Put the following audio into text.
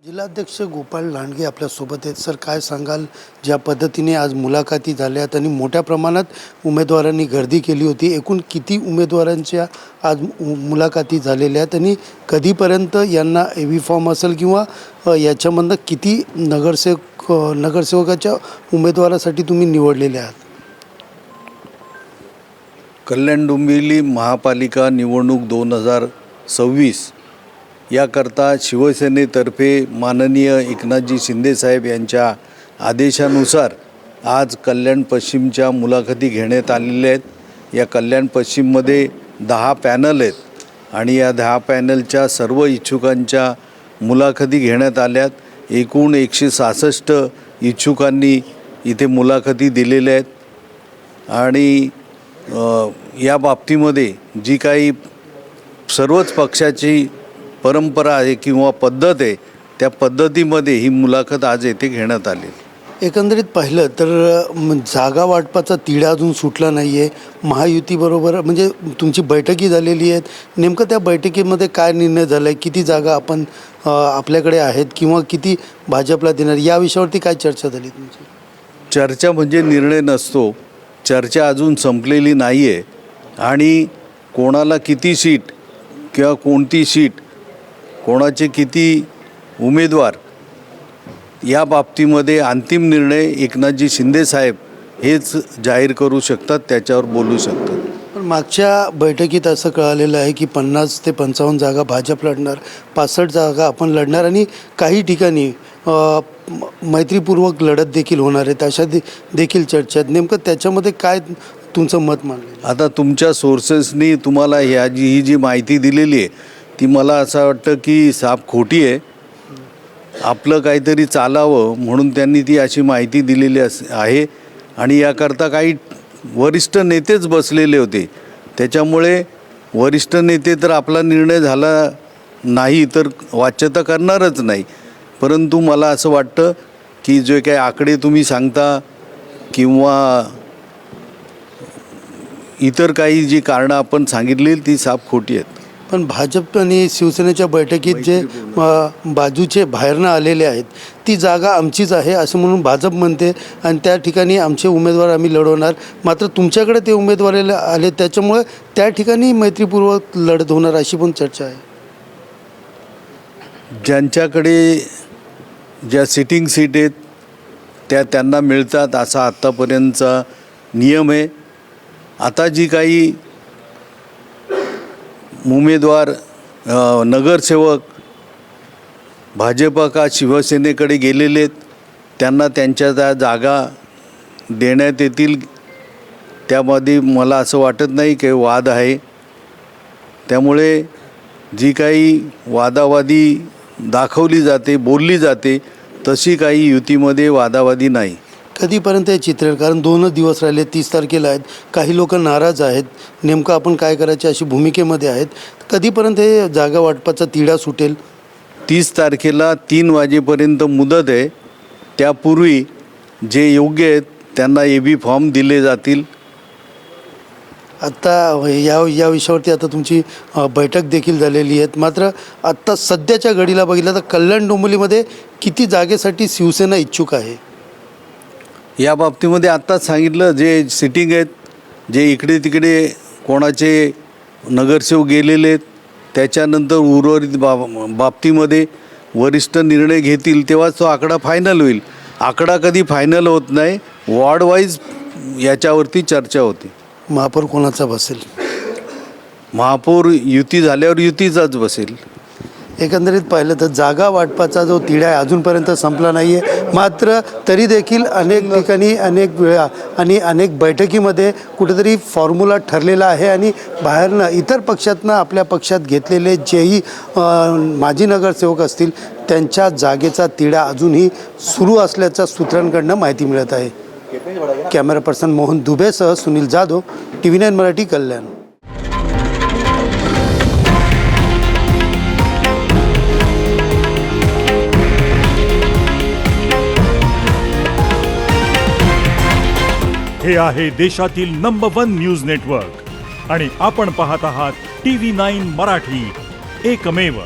जिल्हाध्यक्ष गोपाळ लांडगे आपल्यासोबत आहेत. सर, काय सांगाल, ज्या पद्धतीने आज मुलाखती झाल्यात आणि मोठ्या प्रमाणात उमेदवारांनी गर्दी केली होती, एकूण किती उमेदवारांच्या आज मुलाखती झालेल्या आहेत आणि कधीपर्यंत यांना एव्ही फॉर्म असेल किंवा याच्यामधनं किती नगरसेवकाच्या उमेदवारासाठी तुम्ही निवडलेले आहात? कल्याण डोंबिवली महापालिका निवडणूक 2026 याकरता शिवसेनेतर्फे माननीय एकनाथजी शिंदेसाहेब यांच्या आदेशानुसार आज कल्याण पश्चिमच्या मुलाखती घेण्यात आलेल्या आहेत. या कल्याण पश्चिममध्ये 10 पॅनल आहेत आणि या 10 पॅनलच्या सर्व इच्छुकांच्या मुलाखती घेण्यात आल्यात. एकूण 166 इच्छुकांनी इथे मुलाखती दिलेल्या आहेत आणि या बाबतीमध्ये जी काही सर्वच पक्षाची परंपरा आहे किंवा पद्धत आहे, त्या पद्धतीमध्ये ही मुलाखत आज येथे घेण्यात आली. एकंदरीत पाहिलं तर जागा वाटपाचा तिढा अजून सुटला नाही आहे. महायुतीबरोबर म्हणजे तुमची बैठकी झालेली आहेत, नेमकं त्या बैठकीमध्ये काय निर्णय झाला आहे, किती जागा आपण आपल्याकडे आहेत किंवा किती भाजपला देणार, या विषयावरती काय चर्चा झाली तुमची? चर्चा म्हणजे निर्णय नसतो. चर्चा अजून संपलेली नाही आहे आणि कोणाला किती सीट किंवा कोणती सीट, कोणाचे किती उमेदवार, या बाबतीमध्ये अंतिम निर्णय एकनाथजी शिंदेसाहेब हेच जाहीर करू शकतात, त्याच्यावर बोलू शकतात. पण मागच्या बैठकीत असं कळालेलं आहे की 50 ते 55 जागा भाजप लढणार, 65 जागा आपण लढणार आणि काही ठिकाणी मैत्रीपूर्वक लढत देखील होणार आहेत, अशा देखील चर्चा आहेत. नेमकं त्याच्यामध्ये काय तुमचं मत मांडलं? आता तुमच्या सोर्सेसनी तुम्हाला ही जी माहिती दिलेली आहे ती मला असं वाटतं की साप खोटी आहे. आपलं काहीतरी चालावं म्हणून त्यांनी ती अशी माहिती दिलेली आहे आणि याकरता काही वरिष्ठ नेतेच बसलेले होते. त्याच्यामुळे वरिष्ठ नेते तर आपला निर्णय झाला नाही तर वाच्यता करणारच नाही. परंतु मला असं वाटतं की जे काही आकडे तुम्ही सांगता किंवा इतर काही जी कारणं आपण सांगितली ती साप खोटी आहेत. पण भाजप आणि शिवसेनेच्या बैठकीत जे बाजूचे बाहेरनं आलेले आहेत, ती जागा आमचीच आहे असं म्हणून भाजप म्हणते आणि त्या ठिकाणी आमचे उमेदवार आम्ही लढवणार. मात्र तुमच्याकडे ते उमेदवार आले त्याच्यामुळे त्या ठिकाणी मैत्रीपूर्वक लढत होणार अशी पण चर्चा आहे. ज्यांच्याकडे ज्या सिटिंग सीट आहेत त्या त्यांना मिळतात असा आत्तापर्यंतचा नियम आहे. आता जी काही उमेदवार नगरसेवक भाजप का शिवसेनेकडे गेलेले आहेत त्यांना त्यांच्या त्या जागा देण्यात येतील, त्यामध्ये मला असं वाटत नाही की वाद आहे. त्यामुळे जी काही वादावादी दाखवली जाते, बोलली जाते, तशी काही युतीमध्ये वादावादी नाही. कधीपर्यंत हे चित्र, कारण 2 दिवस राहिले, 30 तारखेला आहेत, काही लोक नाराज आहेत, नेमकं आपण काय करायचे अशी भूमिकेमध्ये आहेत, कधीपर्यंत हे जागा वाटपाचा तिढा सुटेल? 30 तारखेला 3 वाजेपर्यंत मुदत आहे. त्यापूर्वी जे योग्य आहेत त्यांना एबी फॉर्म दिले जातील. आत्ता या विषयावरती आता तुमची बैठक देखील झालेली आहे. मात्र आत्ता सध्याच्या घडीला बघितलं तर कल्याण डोंबिवलीमध्ये किती जागेसाठी शिवसेना इच्छुक आहे? या बाबतीमध्ये आत्ताच सांगितलं, जे सिटिंग आहेत, जे इकडे तिकडे कोणाचे नगरसेवक गेलेले आहेत, त्याच्यानंतर उर्वरित बाबतीमध्ये वरिष्ठ निर्णय घेतील तेव्हाच तो आकडा फायनल होईल. आकडा कधी फायनल होत नाही, वॉर्ड वाईज याच्यावरती चर्चा होती. महापौर कोणाचा बसेल? महापौर युती झाल्यावर युतीचाच बसेल. एकंदरीत पाहिलं तर जागा वाटपाचा जो तिढा आहे अजूनपर्यंत संपला नाही आहे. मात्र तरी देखील अनेक ठिकाणी अनेक वेळा आणि अनेक बैठकीमध्ये कुठेतरी फॉर्म्युला ठरलेला आहे आणि बाहेरनं इतर पक्षातनं आपल्या पक्षात घेतलेले जेही माजी नगरसेवक असतील त्यांच्या जागेचा तिढा अजूनही सुरू असल्याच्या सूत्रांकडनं माहिती मिळत आहे. कॅमेरा पर्सन मोहन दुबेसह सुनील जाधव, TV9 मराठी, कल्याण. हे आहे देशातील नंबर 1 न्यूज नेटवर्क आणि आपण पाहत आहात TV9 मराठी, एकमेव.